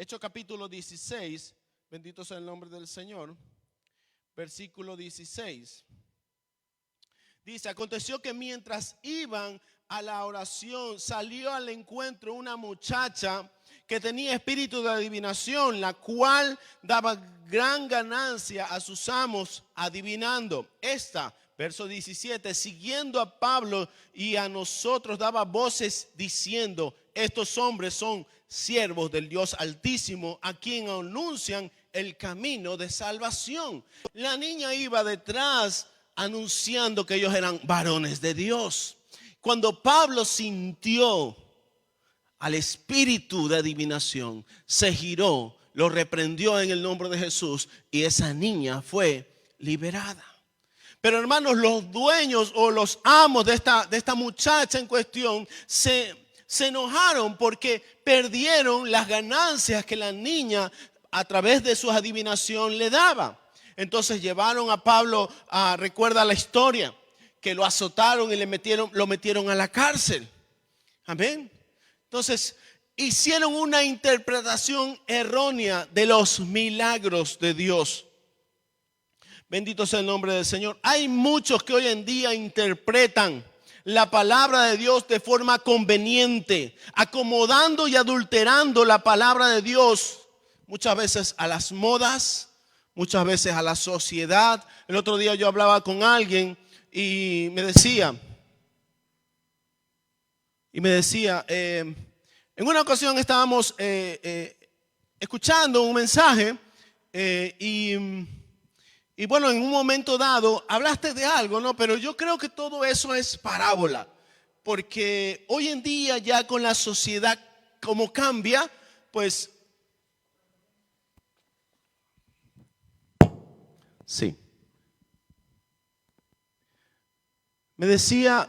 Hechos capítulo 16, bendito sea el nombre del Señor, versículo 16. Dice, aconteció que mientras iban a la oración, salió al encuentro una muchacha que tenía espíritu de adivinación, la cual daba gran ganancia a sus amos adivinando. Esta, verso 17, siguiendo a Pablo y a nosotros daba voces diciendo, estos hombres son siervos del Dios Altísimo, a quien anuncian el camino de salvación. La niña iba detrás anunciando que ellos eran varones de Dios. Cuando Pablo sintió al espíritu de adivinación, se giró, lo reprendió en el nombre de Jesús y esa niña fue liberada. Pero hermanos, los dueños o los amos de esta muchacha en cuestión se enojaron porque perdieron las ganancias que la niña a través de su adivinación le daba. Entonces llevaron a Pablo, recuerda la historia, que lo azotaron y lo metieron a la cárcel. Amén. Entonces hicieron una interpretación errónea de los milagros de Dios. Bendito sea el nombre del Señor. Hay muchos que hoy en día interpretan la palabra de Dios de forma conveniente, acomodando y adulterando la palabra de Dios muchas veces a las modas, muchas veces a la sociedad. El otro día yo hablaba con alguien y me decía, en una ocasión estábamos escuchando un mensaje y bueno, en un momento dado hablaste de algo, ¿no? Pero yo creo que todo eso es parábola, porque hoy en día ya con la sociedad como cambia, pues sí. Me decía,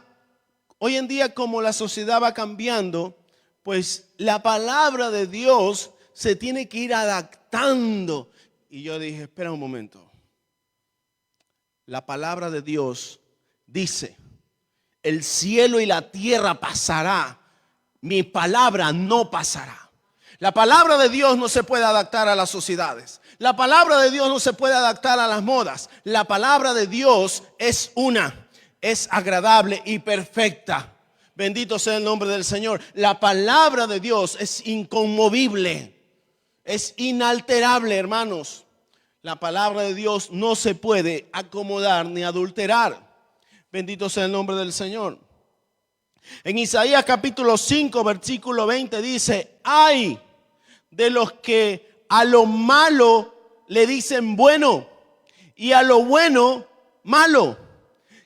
hoy en día como la sociedad va cambiando, pues la palabra de Dios se tiene que ir adaptando. Y yo dije, espera un momento. La palabra de Dios dice, el cielo y la tierra pasará, mi palabra no pasará. La palabra de Dios no se puede adaptar a las sociedades. La palabra de Dios no se puede adaptar a las modas. La palabra de Dios es agradable y perfecta. Bendito sea el nombre del Señor. La palabra de Dios es inconmovible, es inalterable, hermanos. La palabra de Dios no se puede acomodar ni adulterar. Bendito sea el nombre del Señor. En Isaías capítulo 5, versículo 20 dice, ay de los que a lo malo le dicen bueno y a lo bueno malo,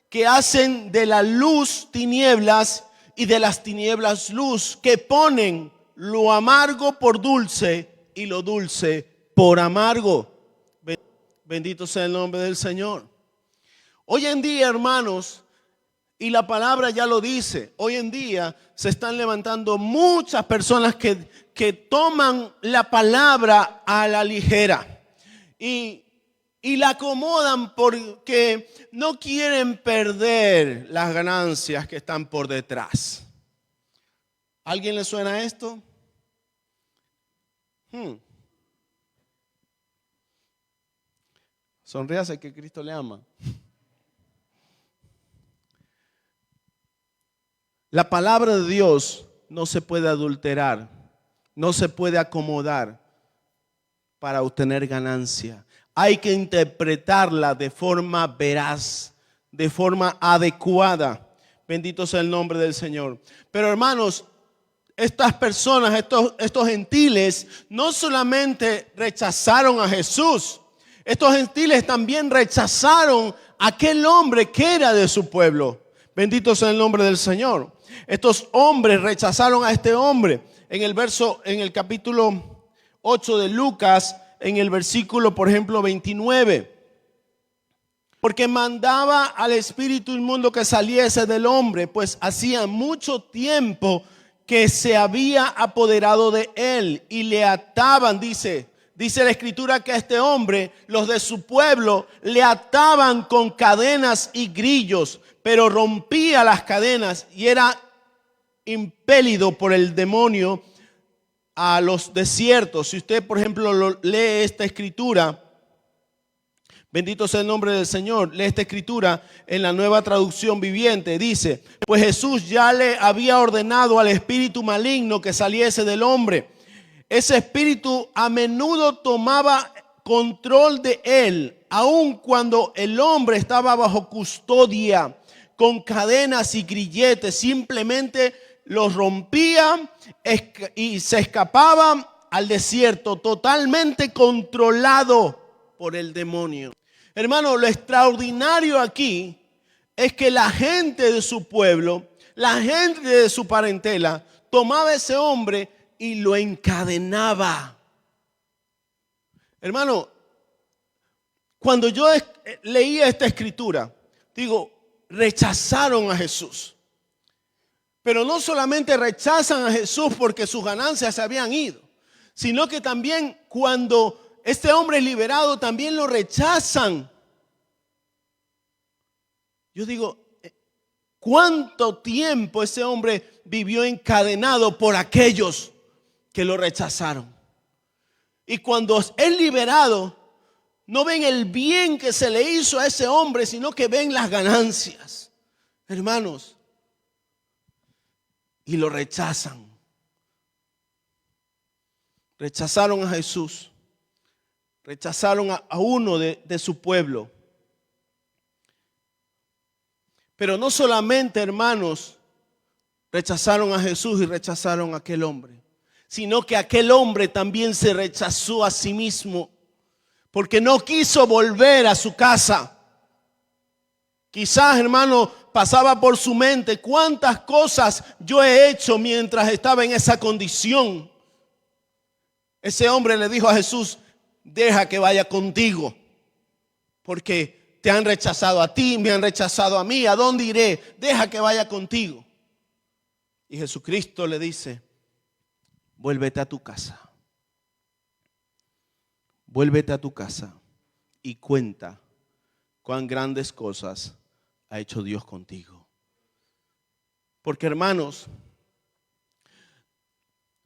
que hacen de la luz tinieblas y de las tinieblas luz, que ponen lo amargo por dulce y lo dulce por amargo. Bendito sea el nombre del Señor. Hoy en día, hermanos, y la palabra ya lo dice, hoy en día se están levantando muchas personas que toman la palabra a la ligera y la acomodan porque no quieren perder las ganancias que están por detrás. ¿A alguien le suena esto? Sonríase que Cristo le ama. La palabra de Dios no se puede adulterar, no se puede acomodar para obtener ganancia. Hay que interpretarla de forma veraz, de forma adecuada. Bendito sea el nombre del Señor. Pero hermanos, estas personas, estos gentiles, no solamente rechazaron a Jesús, estos gentiles también rechazaron a aquel hombre que era de su pueblo. Bendito sea el nombre del Señor. Estos hombres rechazaron a este hombre. En el capítulo 8 de Lucas, en el versículo, por ejemplo, 29. Porque mandaba al espíritu inmundo que saliese del hombre, pues hacía mucho tiempo que se había apoderado de él y le ataban, dice la escritura, que a este hombre, los de su pueblo, le ataban con cadenas y grillos, pero rompía las cadenas y era impelido por el demonio a los desiertos. Si usted, por ejemplo, lee esta escritura, bendito sea el nombre del Señor, lee esta escritura en la Nueva Traducción Viviente, dice: pues Jesús ya le había ordenado al espíritu maligno que saliese del hombre. Ese espíritu a menudo tomaba control de él, aun cuando el hombre estaba bajo custodia, con cadenas y grilletes. Simplemente los rompía y se escapaba al desierto, totalmente controlado por el demonio. Hermano, lo extraordinario aquí es que la gente de su pueblo, la gente de su parentela, tomaba a ese hombre y lo encadenaba. Hermano, cuando yo leía esta escritura, digo, rechazaron a Jesús. Pero no solamente rechazan a Jesús porque sus ganancias se habían ido, sino que también cuando este hombre es liberado, también lo rechazan. Yo digo, ¿cuánto tiempo ese hombre vivió encadenado por aquellos que lo rechazaron? Y cuando es liberado, no ven el bien que se le hizo a ese hombre, sino que ven las ganancias, hermanos, y lo rechazan. Rechazaron a Jesús, rechazaron a uno de su pueblo. Pero no solamente, hermanos, rechazaron a Jesús y rechazaron a aquel hombre, sino que aquel hombre también se rechazó a sí mismo, porque no quiso volver a su casa. Quizás, hermano, pasaba por su mente: cuántas cosas yo he hecho mientras estaba en esa condición. Ese hombre le dijo a Jesús: deja que vaya contigo, porque te han rechazado a ti, me han rechazado a mí. ¿A dónde iré? Deja que vaya contigo. Y Jesucristo le dice: vuélvete a tu casa. Vuélvete a tu casa y cuenta cuán grandes cosas ha hecho Dios contigo. Porque, hermanos,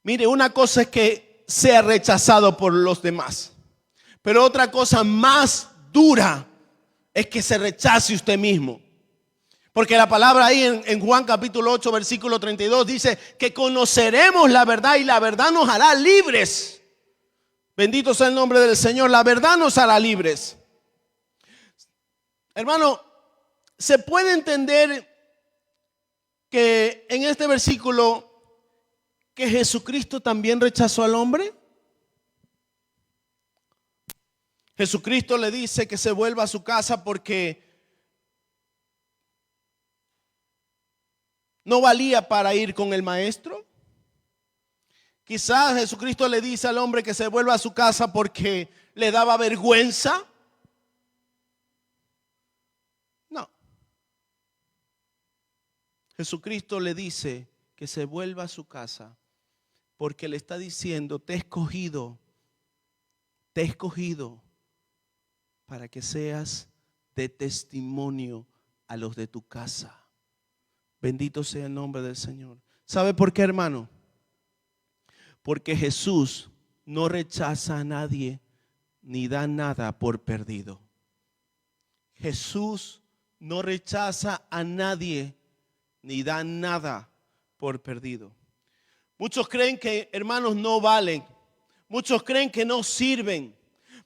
mire, una cosa es que sea rechazado por los demás, pero otra cosa más dura es que se rechace usted mismo. Porque la palabra ahí en Juan capítulo 8 versículo 32 dice que conoceremos la verdad y la verdad nos hará libres. Bendito sea el nombre del Señor. La verdad nos hará libres. Hermano, ¿se puede entender que en este versículo que Jesucristo también rechazó al hombre? Jesucristo le dice que se vuelva a su casa porque no valía para ir con el maestro. Quizás Jesucristo le dice al hombre que se vuelva a su casa porque le daba vergüenza. No. Jesucristo le dice que se vuelva a su casa porque le está diciendo: te he escogido para que seas de testimonio a los de tu casa. Bendito sea el nombre del Señor. ¿Sabe por qué, hermano? Porque Jesús no rechaza a nadie ni da nada por perdido. Jesús no rechaza a nadie ni da nada por perdido. Muchos creen que, hermanos, no valen. Muchos creen que no sirven.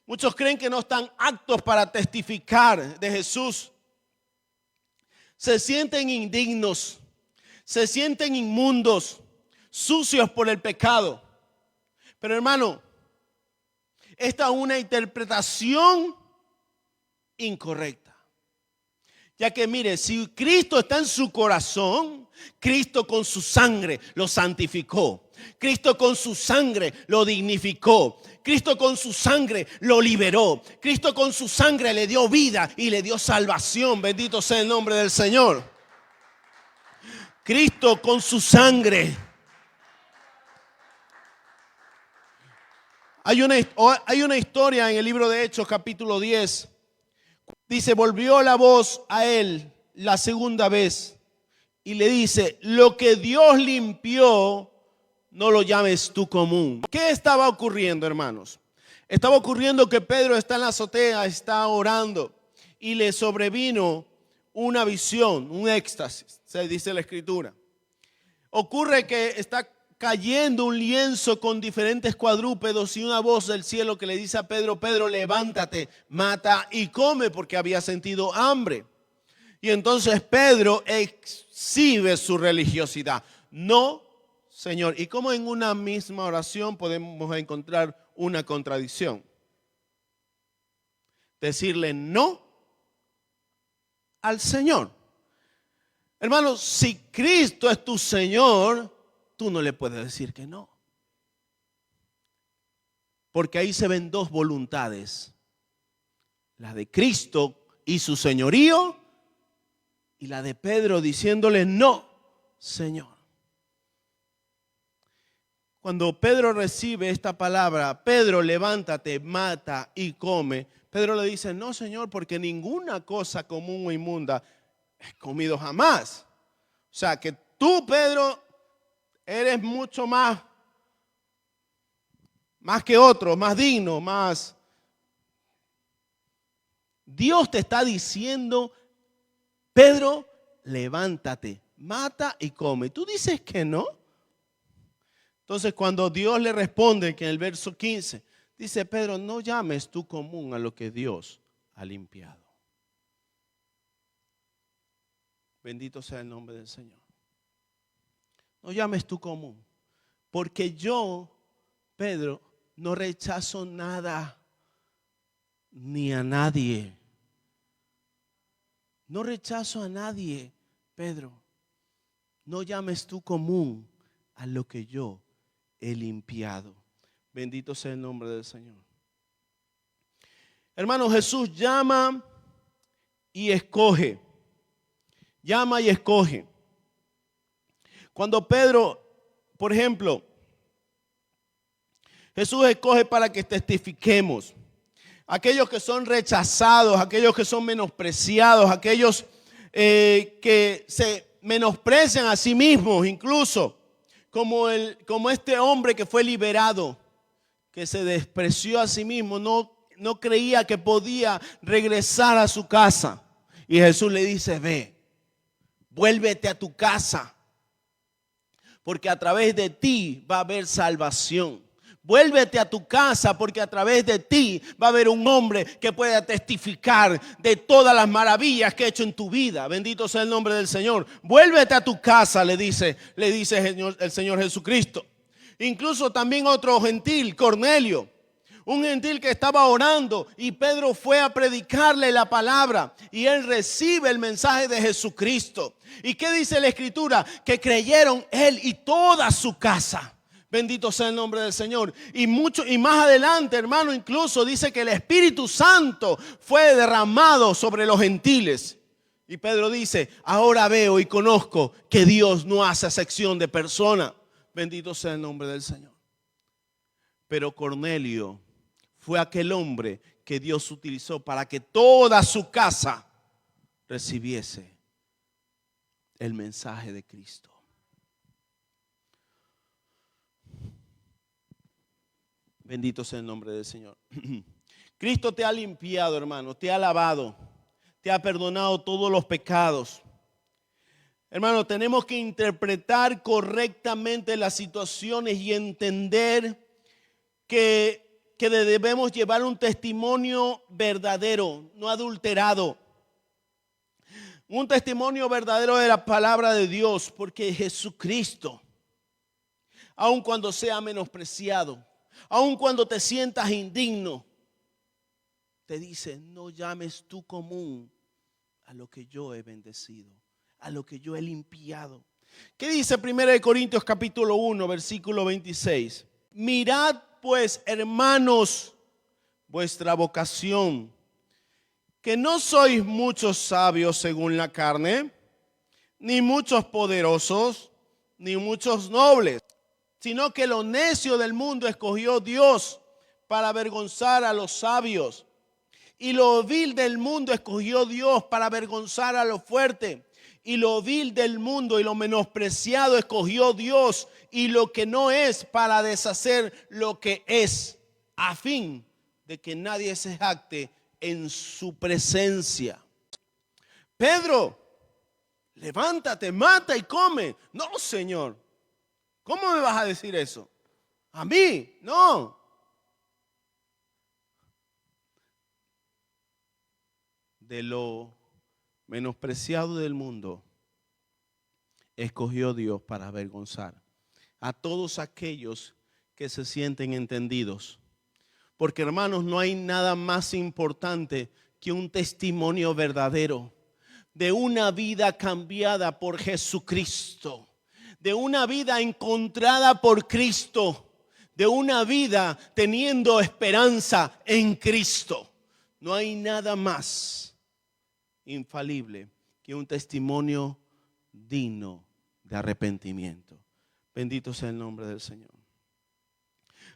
Muchos creen que no están aptos para testificar de Jesús. Se sienten indignos, se sienten inmundos, sucios por el pecado. Pero, hermano, esta es una interpretación incorrecta. Ya que mire, si Cristo está en su corazón, Cristo con su sangre lo santificó. Cristo con su sangre lo dignificó. Cristo con su sangre lo liberó. Cristo con su sangre le dio vida y le dio salvación. Bendito sea el nombre del Señor. Cristo con su sangre. Hay una historia en el libro de Hechos capítulo 10. Dice: volvió la voz a él la segunda vez y le dice: lo que Dios limpió, no lo llames tú común. ¿Qué estaba ocurriendo, hermanos? Estaba ocurriendo que Pedro está en la azotea, está orando y le sobrevino una visión, un éxtasis, se dice la escritura. Ocurre que está cayendo un lienzo con diferentes cuadrúpedos y una voz del cielo que le dice a Pedro: Pedro, levántate, mata y come, porque había sentido hambre. Y entonces Pedro exhibe su religiosidad. No, Señor. Y como en una misma oración podemos encontrar una contradicción. Decirle no al Señor. Hermanos, si Cristo es tu Señor, tú no le puedes decir que no. Porque ahí se ven dos voluntades. La de Cristo y su señorío, y la de Pedro diciéndole no, Señor. Cuando Pedro recibe esta palabra, Pedro, levántate, mata y come, Pedro le dice: no, Señor, porque ninguna cosa común o inmunda he comido jamás. O sea, que tú, Pedro, eres mucho más que otro, más digno, más. Dios te está diciendo: Pedro, levántate, mata y come. ¿Tú dices que no? Entonces, cuando Dios le responde, que en el verso 15, dice: Pedro, no llames tú común a lo que Dios ha limpiado. Bendito sea el nombre del Señor. No llames tú común, porque yo, Pedro, no rechazo nada ni a nadie. No rechazo a nadie, Pedro. No llames tú común a lo que yo he limpiado. Bendito sea el nombre del Señor. Hermano, Jesús llama y escoge. Llama y escoge. Cuando Pedro, por ejemplo, Jesús escoge para que testifiquemos. Aquellos que son rechazados, aquellos que son menospreciados, aquellos que se menosprecian a sí mismos, incluso como este hombre que fue liberado, que se despreció a sí mismo, no creía que podía regresar a su casa. Y Jesús le dice: ve, vuélvete a tu casa, porque a través de ti va a haber salvación. Vuélvete a tu casa, porque a través de ti va a haber un hombre que pueda testificar de todas las maravillas que ha hecho en tu vida. Bendito sea el nombre del Señor. Vuélvete a tu casa, le dice el Señor Jesucristo. Incluso también otro gentil, Cornelio, un gentil que estaba orando, y Pedro fue a predicarle la palabra y él recibe el mensaje de Jesucristo. ¿Y qué dice la Escritura? Que creyeron él y toda su casa. Bendito sea el nombre del Señor. Y más adelante, hermano, incluso dice que el Espíritu Santo fue derramado sobre los gentiles. Y Pedro dice: ahora veo y conozco que Dios no hace acepción de persona. Bendito sea el nombre del Señor. Pero Cornelio fue aquel hombre que Dios utilizó para que toda su casa recibiese el mensaje de Cristo. Bendito sea el nombre del Señor. Cristo te ha limpiado, hermano, te ha lavado, te ha perdonado todos los pecados. Hermano, tenemos que interpretar correctamente las situaciones y entender que debemos llevar un testimonio verdadero, no adulterado. Un testimonio verdadero de la palabra de Dios, porque Jesucristo, aun cuando sea menospreciado, aun cuando te sientas indigno, te dice: no llames tú común a lo que yo he bendecido, a lo que yo he limpiado. ¿Qué dice 1 Corintios capítulo 1, versículo 26? Mirad pues, hermanos, vuestra vocación, que no sois muchos sabios según la carne, ni muchos poderosos, ni muchos nobles, sino que lo necio del mundo escogió Dios para avergonzar a los sabios. Y lo vil del mundo escogió Dios para avergonzar a lo fuerte. Y lo vil del mundo y lo menospreciado escogió Dios, y lo que no es, para deshacer lo que es, a fin de que nadie se jacte en su presencia. Pedro, levántate, mata y come. No, Señor. ¿Cómo me vas a decir eso? A mí, no. De lo menospreciado del mundo, escogió Dios para avergonzar a todos aquellos que se sienten entendidos. Porque, hermanos, no hay nada más importante que un testimonio verdadero de una vida cambiada por Jesucristo, de una vida encontrada por Cristo, de una vida teniendo esperanza en Cristo. No hay nada más infalible que un testimonio digno de arrepentimiento. Bendito sea el nombre del Señor.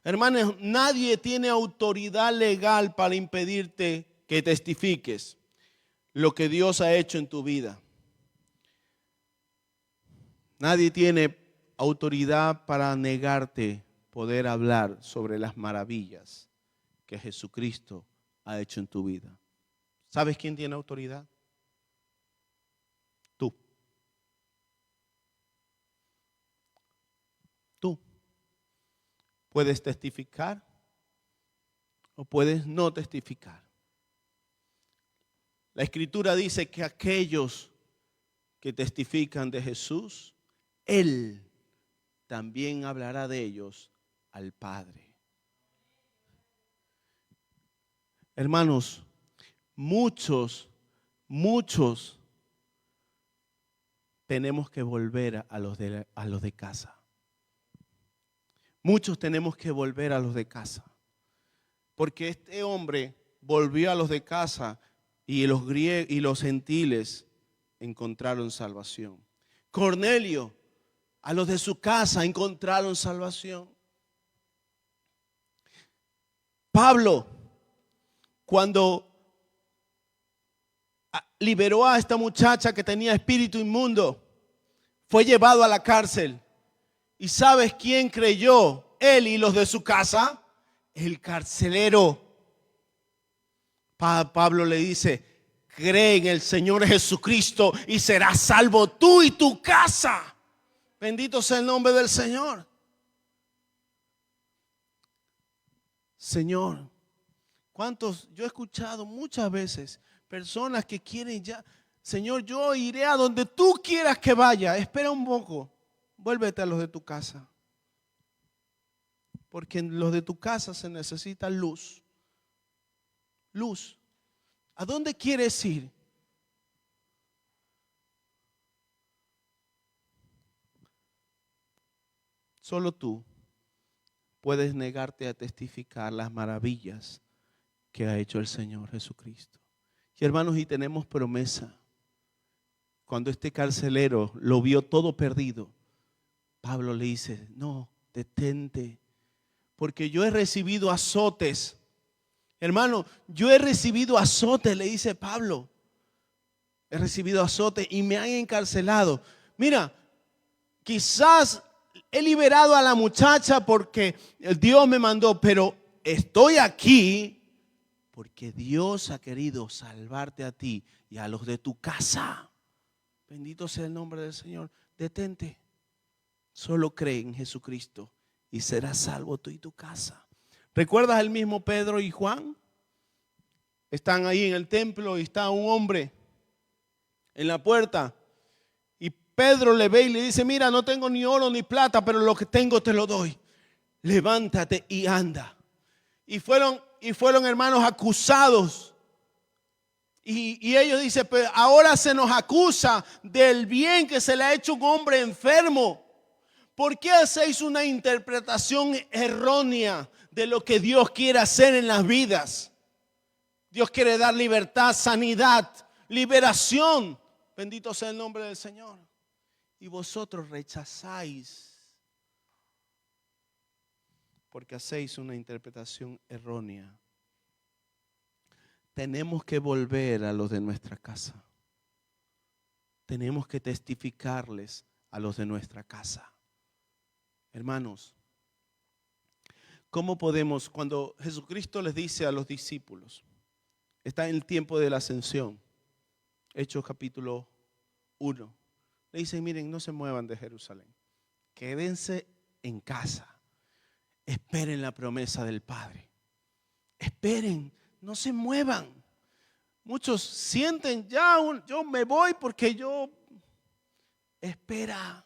Hermanos, nadie tiene autoridad legal para impedirte que testifiques lo que Dios ha hecho en tu vida. Nadie tiene autoridad para negarte poder hablar sobre las maravillas que Jesucristo ha hecho en tu vida. ¿Sabes quién tiene autoridad? Tú. Tú. Puedes testificar o puedes no testificar. La Escritura dice que aquellos que testifican de Jesús, Él también hablará de ellos al Padre. Hermanos, muchos tenemos que volver a los de casa. Muchos tenemos que volver a los de casa. Porque este hombre volvió a los de casa y los griegos y los gentiles encontraron salvación. Cornelio, a los de su casa encontraron salvación. Pablo, cuando liberó a esta muchacha que tenía espíritu inmundo, fue llevado a la cárcel. ¿Y sabes quién creyó? Él y los de su casa. El carcelero. Pablo le dice: cree en el Señor Jesucristo y serás salvo tú y tu casa. Bendito sea el nombre del Señor. Señor, ¿cuántos? Yo he escuchado muchas veces personas que quieren ya: Señor, yo iré a donde tú quieras que vaya. Espera un poco. Vuélvete a los de tu casa. Porque en los de tu casa se necesita luz. Luz. ¿A dónde quieres ir? Solo tú puedes negarte a testificar las maravillas que ha hecho el Señor Jesucristo. Y hermanos, y tenemos promesa. Cuando este carcelero lo vio todo perdido, Pablo le dice: no, detente, porque yo he recibido azotes. Hermano, yo he recibido azotes, le dice Pablo. He recibido azotes y me han encarcelado. Mira, quizás he liberado a la muchacha porque Dios me mandó, pero estoy aquí porque Dios ha querido salvarte a ti y a los de tu casa. Bendito sea el nombre del Señor. Detente. Solo cree en Jesucristo y serás salvo tú y tu casa. ¿Recuerdas el mismo Pedro y Juan? Están ahí en el templo y está un hombre en la puerta. Y Pedro le ve y le dice: mira, no tengo ni oro ni plata, pero lo que tengo te lo doy. Levántate y anda. Y fueron hermanos acusados. Y ellos dicen: pues ahora se nos acusa del bien que se le ha hecho a un hombre enfermo. ¿Por qué hacéis una interpretación errónea de lo que Dios quiere hacer en las vidas? Dios quiere dar libertad, sanidad, liberación. Bendito sea el nombre del Señor. Y vosotros rechazáis porque hacéis una interpretación errónea. Tenemos que volver a los de nuestra casa. tenemos que testificarles a los de nuestra casa. Hermanos, ¿cómo podemos, cuando Jesucristo les dice a los discípulos, está en el tiempo de la ascensión, Hechos capítulo 1, le dicen, miren, no se muevan de Jerusalén, quédense en casa, esperen la promesa del Padre, esperen, no se muevan. Muchos sienten, yo me voy porque yo, espera,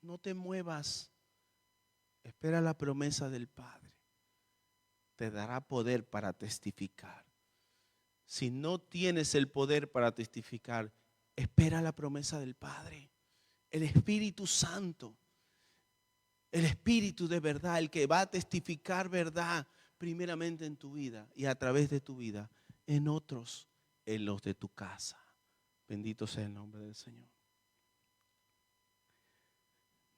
no te muevas, espera la promesa del Padre, te dará poder para testificar. Si no tienes el poder para testificar, espera la promesa del Padre, el Espíritu Santo, el Espíritu de verdad, el que va a testificar verdad primeramente en tu vida y a través de tu vida en otros, en los de tu casa. Bendito sea el nombre del Señor.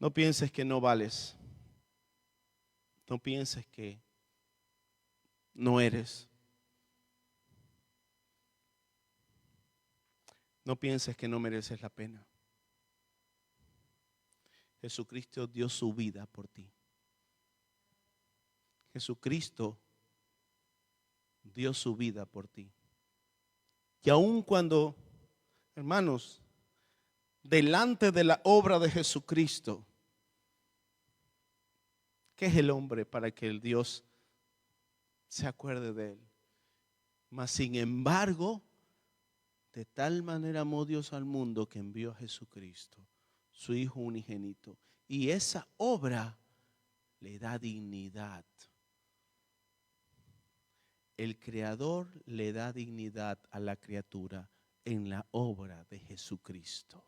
No pienses que no vales. No pienses que no eres. No pienses que no mereces la pena. Jesucristo dio su vida por ti. Jesucristo dio su vida por ti. Y aun cuando, hermanos, delante de la obra de Jesucristo, ¿qué es el hombre para que el Dios se acuerde de él? Mas sin embargo, de tal manera amó Dios al mundo que envió a Jesucristo, su Hijo unigénito. Y esa obra le da dignidad. El Creador le da dignidad a la criatura en la obra de Jesucristo.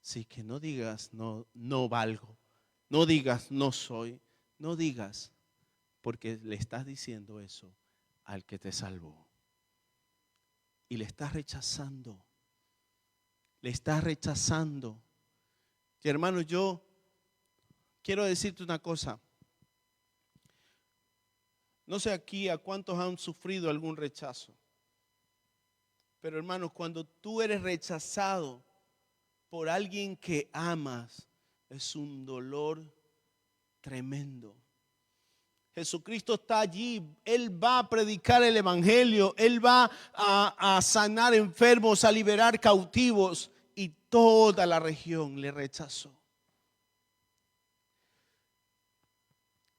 Así que no digas no valgo, no digas no soy, no digas, porque le estás diciendo eso al que te salvó. Y le estás rechazando. Le estás rechazando. Y hermano, yo quiero decirte una cosa. No sé aquí a cuántos han sufrido algún rechazo. Pero hermanos, cuando tú eres rechazado por alguien que amas, es un dolor tremendo. Jesucristo está allí, Él va a predicar el evangelio, Él va a sanar enfermos, a liberar cautivos, y toda la región le rechazó.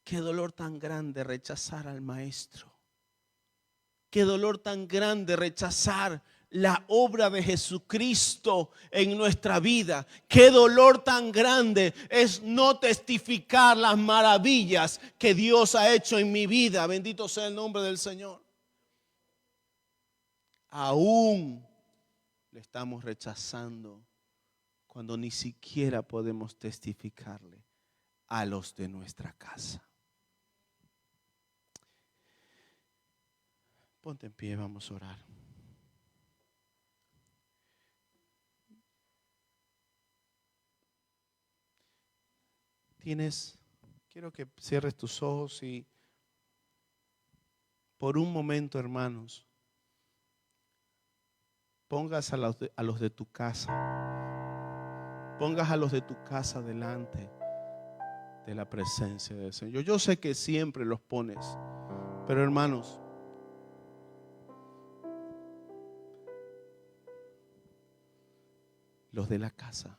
Qué dolor tan grande rechazar al Maestro. Qué dolor tan grande rechazar la obra de Jesucristo en nuestra vida. Qué dolor tan grande es no testificar las maravillas que Dios ha hecho en mi vida. Bendito sea el nombre del Señor. Aún le estamos rechazando cuando ni siquiera podemos testificarle a los de nuestra casa. Ponte en pie, vamos a orar. Quiero que cierres tus ojos y por un momento, hermanos, pongas a los de tu casa, pongas a los de tu casa delante de la presencia del Señor. Yo sé que siempre los pones, pero hermanos, los de la casa,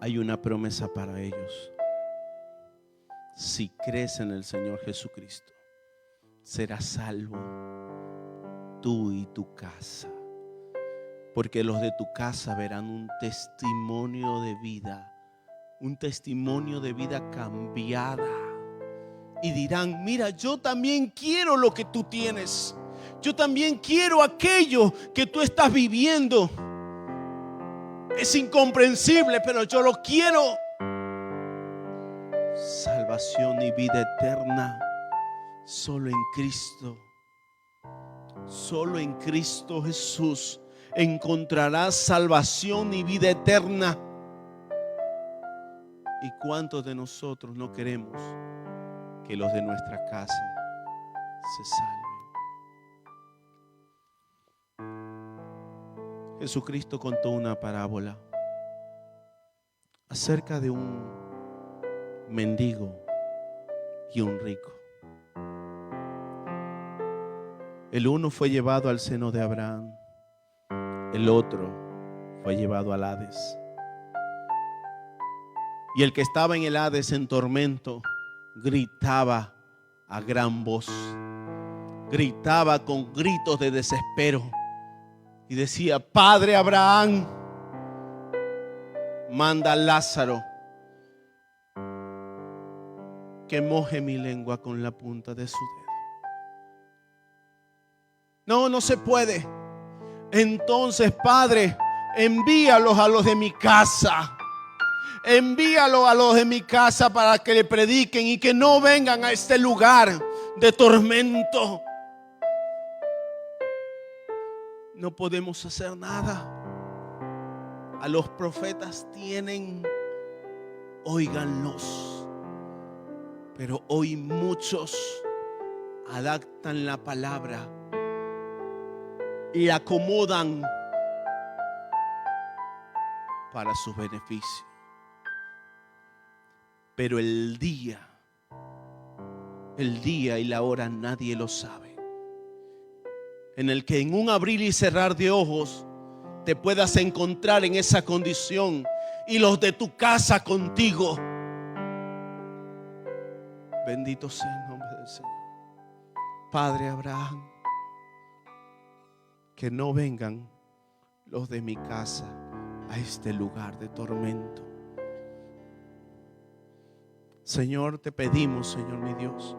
hay una promesa para ellos. Si crees en el Señor Jesucristo, serás salvo tú y tu casa. Porque los de tu casa verán un testimonio de vida, un testimonio de vida cambiada. Y dirán, mira, yo también quiero lo que tú tienes. Yo también quiero aquello que tú estás viviendo. Es incomprensible, pero yo lo quiero. Salvación y vida eterna solo en Cristo. Solo en Cristo Jesús encontrarás salvación y vida eterna. ¿Y cuántos de nosotros no queremos que los de nuestra casa se salven? Jesucristo contó una parábola acerca de un mendigo y un rico. El uno fue llevado al seno de Abraham, el otro fue llevado al Hades. Y el que estaba en el Hades en tormento gritaba a gran voz, gritaba con gritos de desespero y decía: Padre Abraham, manda a Lázaro que moje mi lengua con la punta de su dedo. No se puede. Entonces, Padre, envíalos a los de mi casa. Envíalos a los de mi casa para que le prediquen y que no vengan a este lugar de tormento. No podemos hacer nada. A los profetas tienen, óiganlos. Pero hoy muchos adaptan la palabra y acomodan para su beneficio. Pero el día y la hora nadie lo sabe, en el que en un abrir y cerrar de ojos te puedas encontrar en esa condición y los de tu casa contigo. Bendito sea el nombre del Señor. Padre Abraham, que no vengan los de mi casa a este lugar de tormento. Señor, te pedimos, Señor mi Dios,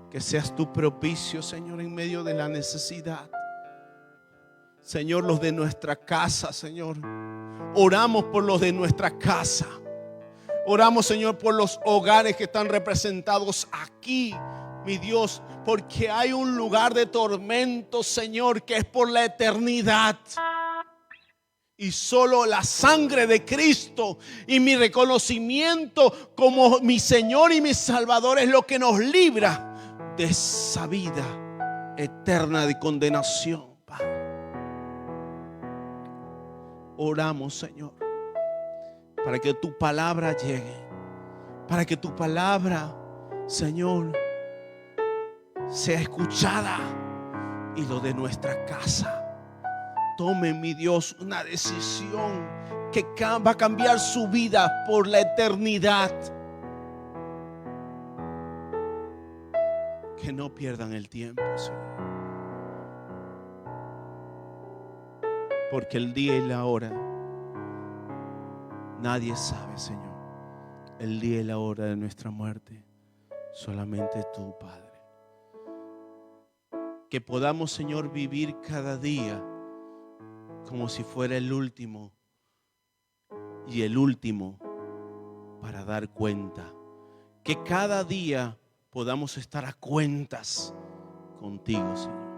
que seas tú propicio, Señor, en medio de la necesidad. Señor, los de nuestra casa, Señor, oramos por los de nuestra casa. Oramos, Señor, por los hogares que están representados aquí, mi Dios, porque hay un lugar de tormento, Señor, que es por la eternidad. Y solo la sangre de Cristo y mi reconocimiento como mi Señor y mi Salvador es lo que nos libra de esa vida eterna de condenación, Padre. Oramos, Señor, para que tu palabra llegue, para que tu palabra, Señor, sea escuchada y lo de nuestra casa. Tome, mi Dios, una decisión que va a cambiar su vida por la eternidad. Que no pierdan el tiempo, Señor. Porque el día y la hora nadie sabe, Señor. El día y la hora de nuestra muerte solamente tú, Padre. Que podamos, Señor, vivir cada día como si fuera el último, y el último para dar cuenta. Que cada día podamos estar a cuentas contigo, Señor.